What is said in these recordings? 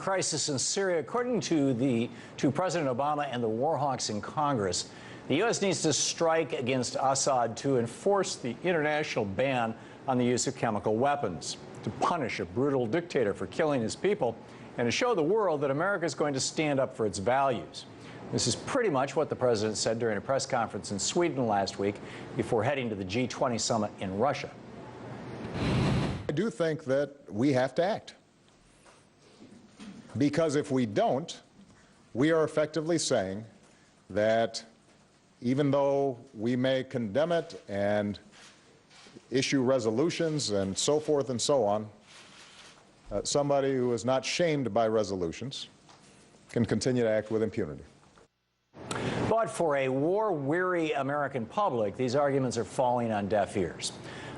crisis in Syria. According to President Obama and the war hawks in Congress, the U.S. needs to strike against Assad to enforce the international ban on the use of chemical weapons, to punish a brutal dictator for killing his people, and to show the world that America is going to stand up for its values. This is pretty much what the president said during a press conference in Sweden last week before heading to the G20 summit in Russia. I do think that we have to act, because if we don't, we are effectively saying that even though we may condemn it and issue resolutions and so forth and so on, somebody who is not shamed by resolutions can continue to act with impunity. But for a war-weary American public, these arguments are falling on deaf ears.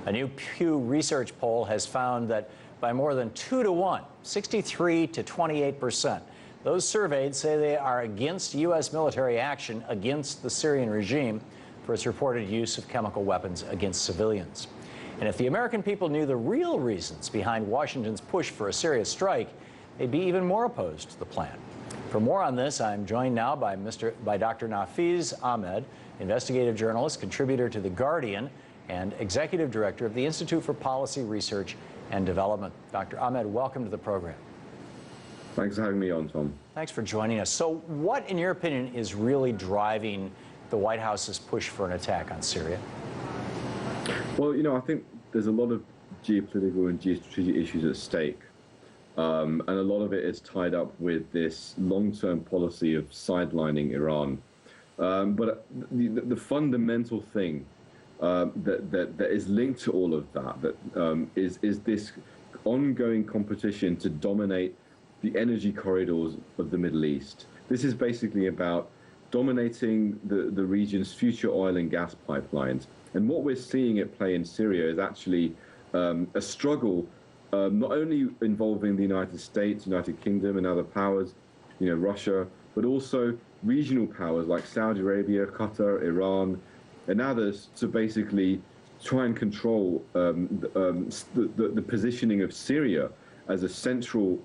A new Pew Research poll has found that by more than 2 to 1, 63 to 28%, those surveyed say they are against U.S. military action against the Syrian regime for its reported use of chemical weapons against civilians. And if the American people knew the real reasons behind Washington's push for a Syria strike, they'd be even more opposed to the plan. For more on this, I'm joined now by Dr. Nafeez Ahmed, investigative journalist, contributor to The Guardian, and executive director of the Institute for Policy Research and Development. Dr. Ahmed, welcome to the program. Thanks for having me on, Tom. Thanks for joining us. So what, in your opinion, is really driving the White House's push for an attack on Syria? Well, I think there's a lot of geopolitical and geostrategic issues at stake. And a lot of it is tied up with this long-term policy of sidelining Iran. But the fundamental thing that is linked to all of that is this ongoing competition to dominate the energy corridors of the Middle East. This is basically about dominating the region's future oil and gas pipelines. And what we're seeing at play in Syria is actually a struggle not only involving the United States, United Kingdom, and other powers, Russia, but also regional powers like Saudi Arabia, Qatar, Iran, and others to basically try and control the positioning of Syria as a central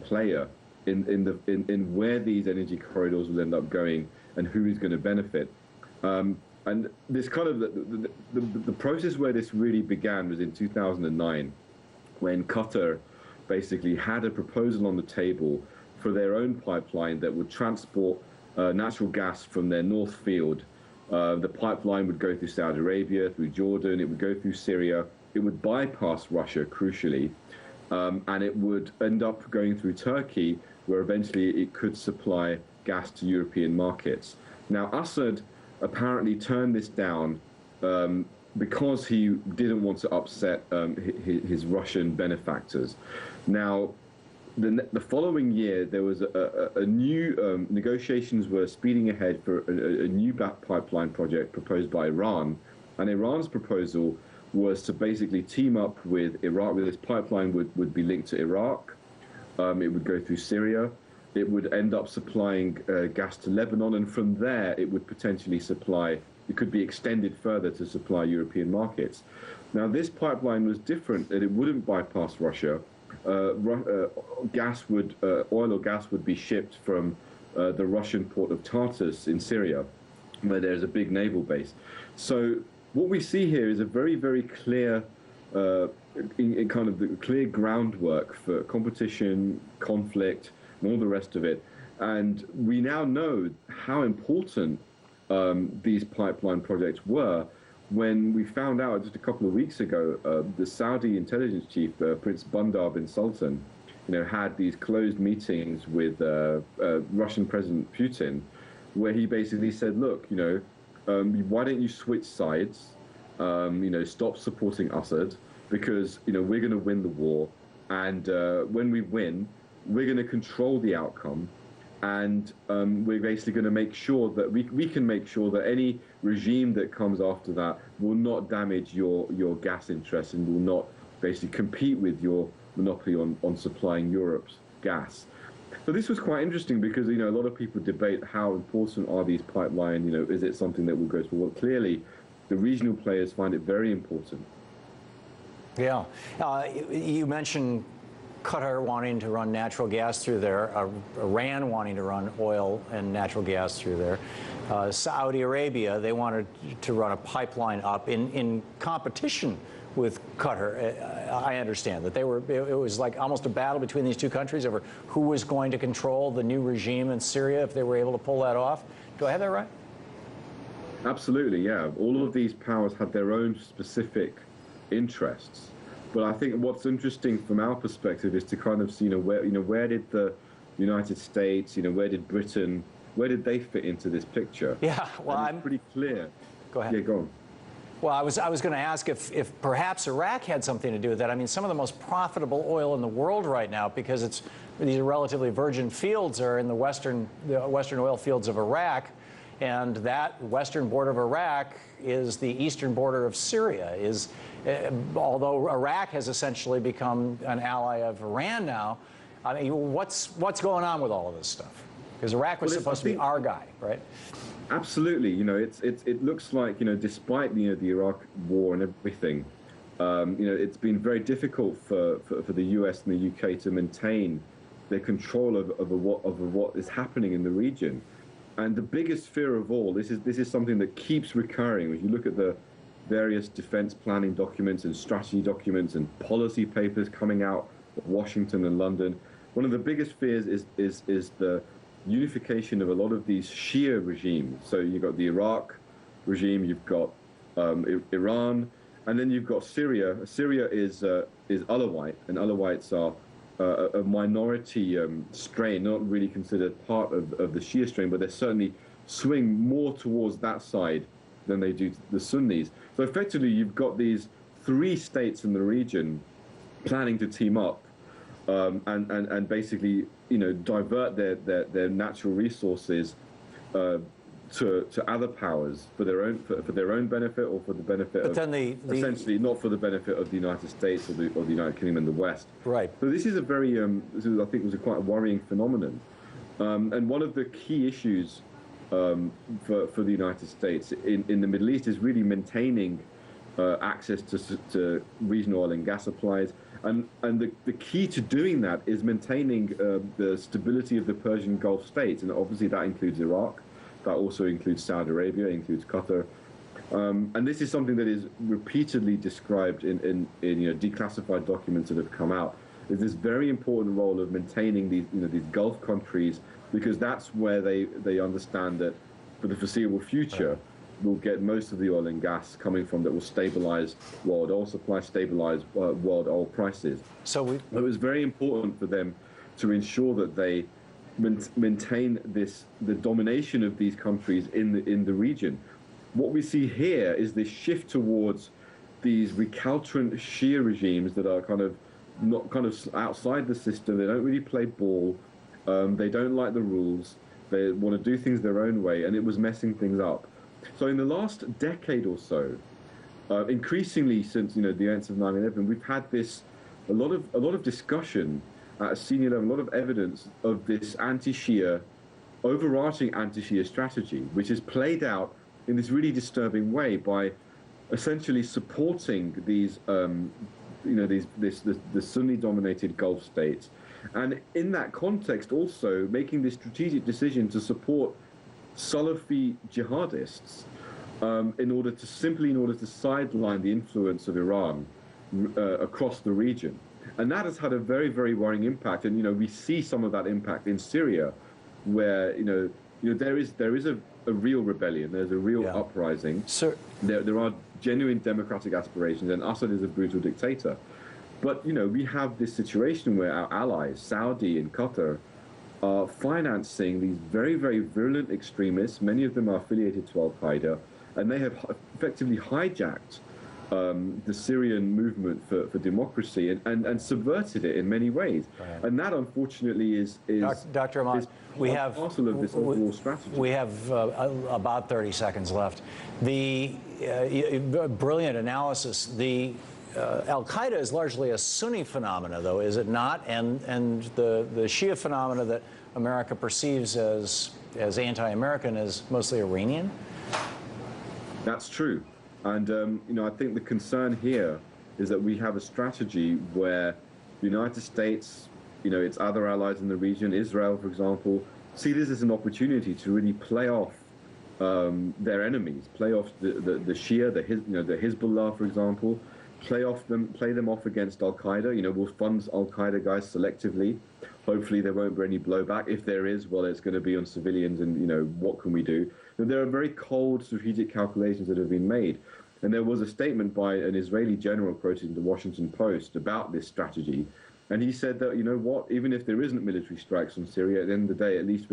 player in where these energy corridors will end up going and who is going to benefit. And this kind of the process where this really began was in 2009, when Qatar basically had a proposal on the table for their own pipeline that would transport natural gas from their north field. The pipeline would go through Saudi Arabia, through Jordan, it would go through Syria, it would bypass Russia, crucially, and it would end up going through Turkey, where eventually it could supply gas to European markets. Now, Assad apparently turned this down because he didn't want to upset his Russian benefactors. Now, the following year, there was a new negotiations were speeding ahead for a new pipeline project proposed by Iran, and Iran's proposal was to basically team up with Iraq. This pipeline would be linked to Iraq. It would go through Syria. It would end up supplying gas to Lebanon, and from there it would potentially supply. It could be extended further to supply European markets. Now, this pipeline was different, that it wouldn't bypass Russia. Oil or gas would be shipped from the Russian port of Tartus in Syria, where there's a big naval base. So what we see here is a very, very clear, in kind of the clear groundwork for competition, conflict, and all the rest of it. And we now know how important these pipeline projects were when we found out just a couple of weeks ago the Saudi intelligence chief, Prince Bandar bin Sultan, had these closed meetings with Russian President Putin, where he basically said, look, why don't you switch sides, stop supporting Assad, because, we're going to win the war, and when we win, we're going to control the outcome, and we're basically going to make sure that we can make sure that any regime that comes after that will not damage your gas interests and will not basically compete with your monopoly on supplying Europe's gas. So this was quite interesting because, a lot of people debate how important are these pipelines, is it something that will go through? Well, clearly, the regional players find it very important. Yeah. You mentioned Qatar wanting to run natural gas through there, Iran wanting to run oil and natural gas through there, Saudi Arabia, they wanted to run a pipeline up in competition with Qatar. I understand that it was like almost a battle between these two countries over who was going to control the new regime in Syria if they were able to pull that off. Do I have that right? Absolutely, yeah. All of these powers had their own specific interests. But I think what's interesting from our perspective is to kind of see, where did the United States, where did Britain, where did they fit into this picture? Yeah, well, I'm pretty clear. Go ahead. Yeah, go on. Well, I was going to ask if perhaps Iraq had something to do with that. I mean, some of the most profitable oil in the world right now, because these are relatively virgin fields, are in the western oil fields of Iraq. And that western border of Iraq is the eastern border of Syria. Although Iraq has essentially become an ally of Iran now, I mean, what's going on with all of this stuff? Because Iraq was supposed to be our guy, right? Absolutely. It looks like, despite the Iraq war and everything, it's been very difficult for the US and the UK to maintain their control of what is happening in the region. And the biggest fear of all, this is something that keeps recurring. When you look at the various defense planning documents and strategy documents and policy papers coming out of Washington and London, one of the biggest fears is the unification of a lot of these Shia regimes. So you've got the Iraq regime, you've got Iran, and then you've got Syria. Syria is Alawite, and Alawites are a minority strain, not really considered part of the Shia strain, but they certainly swing more towards that side than they do the Sunnis. So effectively, you've got these three states in the region planning to team up and basically, divert their natural resources to other powers for their own benefit or for the benefit essentially not for the benefit of the United States or the United Kingdom and the West. Right. So this is a very I think was quite a worrying phenomenon, and one of the key issues for the United States in the Middle East is really maintaining access to regional oil and gas supplies. And the key to doing that is maintaining the stability of the Persian Gulf states, and obviously that includes Iraq. That also includes Saudi Arabia, includes Qatar, and this is something that is repeatedly described in declassified documents that have come out. Is this very important role of maintaining these Gulf countries, because that's where they understand that for the foreseeable future we'll get most of the oil and gas coming from that will stabilize world oil supply, stabilize world oil prices. So it was very important for them to ensure that they maintain the domination of these countries in the region. What we see here is this shift towards these recalcitrant Shia regimes that are kind of outside the system. They don't really play ball. They don't like the rules. They want to do things their own way, and it was messing things up. So in the last decade or so, increasingly since the events of 9/11, we've had a lot of discussion at a senior level, a lot of evidence of this anti-Shia, overarching anti-Shia strategy, which is played out in this really disturbing way by essentially supporting these, the Sunni-dominated Gulf states, and in that context also making this strategic decision to support Salafi jihadists in order to sideline the influence of Iran across the region. And that has had a very, very worrying impact. And we see some of that impact in Syria, where there is a real rebellion, there's a real uprising. There are genuine democratic aspirations, and Assad is a brutal dictator. But we have this situation where our allies, Saudi and Qatar, are financing these very, very virulent extremists. Many of them are affiliated to Al-Qaeda, and they have effectively hijacked the Syrian movement for democracy and subverted it in many ways. Right. And that, unfortunately, is Dr. Ahmad, we have parcel of this overall strategy. We have about 30 seconds left. The brilliant analysis. The Al-Qaeda is largely a Sunni phenomena, though, is it not? And the Shia phenomena that America perceives as anti-American is mostly Iranian? That's true. And, I think the concern here is that we have a strategy where the United States, its other allies in the region, Israel, for example, see this as an opportunity to really play off their enemies, play off the Shia, the Hezbollah, for example, play them off against Al Qaeda. We'll fund Al Qaeda guys selectively. Hopefully, there won't be any blowback. If there is, well, it's going to be on civilians, and what can we do? There are very cold strategic calculations that have been made. And there was a statement by an Israeli general quoted in the Washington Post about this strategy. And he said that, even if there isn't military strikes on Syria, at the end of the day, at least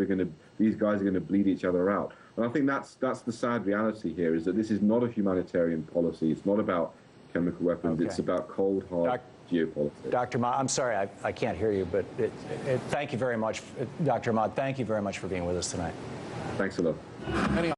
these guys are going to bleed each other out. And I think that's the sad reality here, is that this is not a humanitarian policy. It's not about chemical weapons. Okay. It's about cold, hard geopolitics. Dr. Ahmad, I'm sorry, I can't hear you, but thank you very much. Dr. Ahmad, thank you very much for being with us tonight. Thanks a lot.